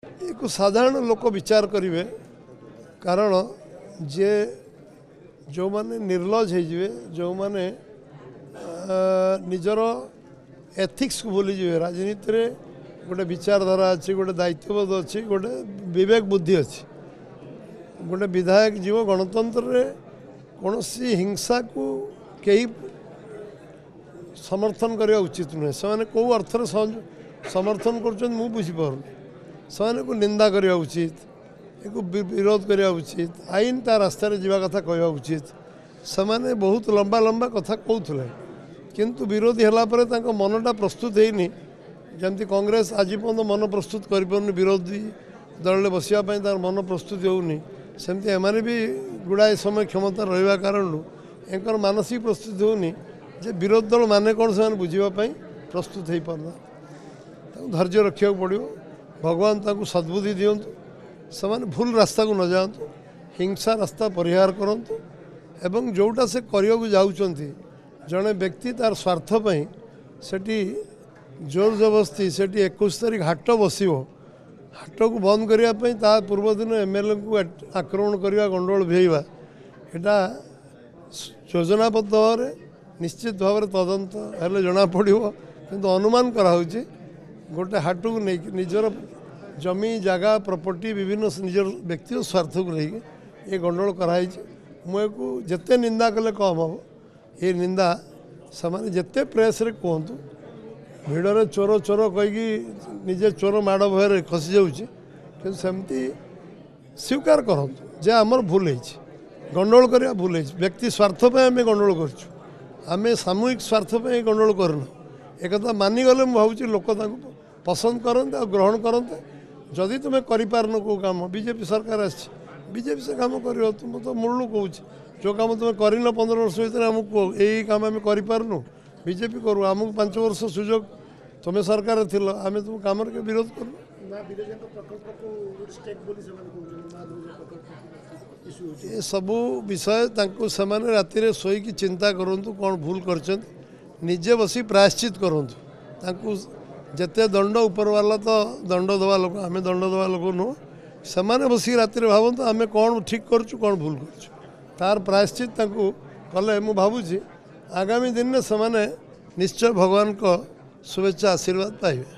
एक साधारण लोक विचार करेंगे कारण जे जो माने निर्लज हो जो माने निजर एथिक्स को भूली जाए राजनीति रे गोटे विचारधारा अच्छी गोटे दायित्वबोध अच्छी गोटे विवेक बुद्धि अच्छी गोटे विधायक जीव गणतंत्र रे कौन सी हिंसा को कई समर्थन करने उचित नुहे से कौ अर्थर समर्थन कर बुझीपार से निंदा करने उचित एक विरोध करने उचित आईन ता रास्तार जावा कथा कहवा उचित से बहुत लंबा लंबा कथा कहते किंतु विरोधी हलापर मनटा प्रस्तुत होनी जमती कांग्रेस आज पर्यटन मन प्रस्तुत कर विरोधी दल बसापी तार मन प्रस्तुत होनी सेमती एमाने भी गुड़ाए समय क्षमता रहा कारण एंकर मानसिक प्रस्तुति होनी जे विरोधी दल माने कौन से बुझापी प्रस्तुत हो पारना धैर्य रखा पड़ो भगवान ताकू सद्बुद्धि दिंतु से भूल रास्ता को न जातु हिंसा रास्ता परिहार करंतु एवं जोटा से करने जाऊँगी जड़े व्यक्ति तार स्वार्थपाई सेठी जोर जबरदस्ती सेठी 21 तारीख हाट बसो हाट को बंद करने पूर्व दिन एमएलए को आक्रमण करने गंडगोल भेवा यहाँ योजनाबद्ध भाव निश्चित भाव में तदंत हेल्ले जना पड़ो किंतु अनुमान कराऊँचे गोटे हाट को नहीं निजर जमी जगह प्रॉपर्टी विभिन्न निजर व्यक्तिगत स्वार्थ को लेकिन ये गंडगोल कराई मुझे जिते निंदा कले कम हम ये निंदा से जिते प्रेस रे कहतु भिड़े चोर चोर कहीकि निजे चोर माड़ भय खसी जाऊँगी कि सेमती स्वीकार करूँ जे आमर भूल है गंडगोल करवा भूल है व्यक्ति स्वार्थपाई आम गंडगोल करें सामूहिक स्वार्थपाई गंडगोल करना एक मानिगले मुझे भावी लोक पसंद करते और ग्रहण करते जदि तुम्हें करपारन कौ कम बीजेपी सरकार बीजेपी से कम कर तुम तो मूलू कौच जो कम तुम्हें करन 15 वर्ष भर आमको यही कम आम करूँ बीजेपी करूँ आमको 5 वर्ष सुजोग तुम्हें सरकार थी आम तुम कम के विरोध करूँ ये सबू विषय से राति शोक चिंता करूँ कौन भूल कर निजे बसी प्रायश्चित करूँ जिते दंड ऊपर वाला तो दंड दवा लोक आम दंड दवा लोक नुह से बस राति भावतु आम कौन ठीक करूँ कौन भूल करूँ तार प्रायश्चित कले मु भावुची आगामी दिन में से निश्चय भगवान को शुभेच्छा आशीर्वाद पाइबे।